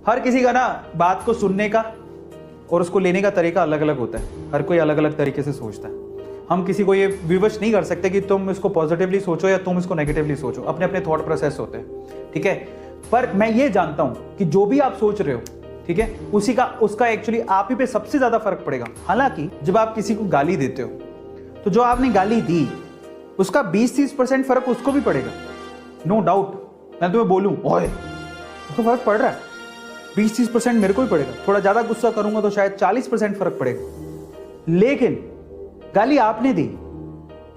हर किसी का ना बात को सुनने का और उसको लेने का तरीका अलग अलग होता है। हर कोई अलग अलग तरीके से सोचता है। हम किसी को ये विवश नहीं कर सकते कि तुम इसको पॉजिटिवली सोचो या तुम इसको नेगेटिवली सोचो। अपने अपने थॉट प्रोसेस होते हैं, ठीक है। पर मैं ये जानता हूं कि जो भी आप सोच रहे हो, ठीक है, उसका एक्चुअली आप ही पे सबसे ज्यादा फर्क पड़ेगा। हालांकि जब आप किसी को गाली देते हो तो जो आपने गाली दी उसका 20-30% फर्क उसको भी पड़ेगा, नो डाउट। मैं तुम्हें बोलूं ओए, उसको फर्क पड़ रहा है, 20-30% मेरे को ही पड़ेगा। थोड़ा ज्यादा गुस्सा करूंगा तो शायद 40% फर्क पड़ेगा। लेकिन गाली आपने दी,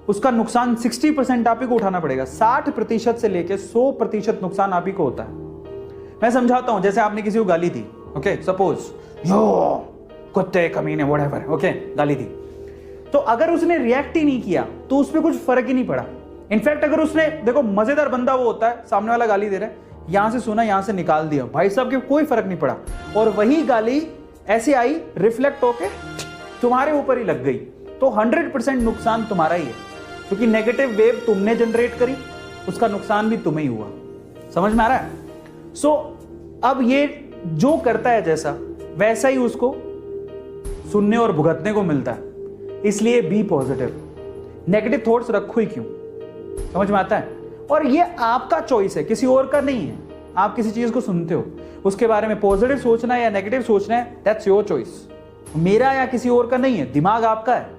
उसका नुकसान 60% आप ही को उठाना पड़ेगा। 60% से लेकर 100% नुकसान आप ही को होता है। मैं समझाता हूं। जैसे आपने किसी को गाली दी, ओके, सपोज यो कुत्ते कमीने व्हाटएवर, ओके, गाली दी, तो अगर उसने रिएक्ट ही नहीं किया तो उसमें कुछ फर्क ही नहीं पड़ा। इनफैक्ट अगर उसने, देखो मजेदार बंदा वो होता है, सामने वाला गाली दे रहा है, यहां से सुना यहां से निकाल दिया, भाई साहब के कोई फर्क नहीं पड़ा, और वही गाली ऐसे आई रिफ्लेक्ट होके तुम्हारे ऊपर ही लग गई, तो 100% नुकसान तुम्हारा ही है, क्योंकि नेगेटिव वेव तुमने जनरेट करी, उसका नुकसान भी तुम्हें ही हुआ। समझ में आ रहा है? सो अब ये जो करता है जैसा वैसा ही उसको सुनने और भुगतने को मिलता है। इसलिए बी पॉजिटिव, नेगेटिव थॉट्स रखो ही क्यों। समझ में आता है? और ये आपका चॉइस है, किसी और का नहीं है। आप किसी चीज को सुनते हो, उसके बारे में पॉजिटिव सोचना है या नेगेटिव सोचना है, दैट्स योर चॉइस। मेरा या किसी और का नहीं है, दिमाग आपका है।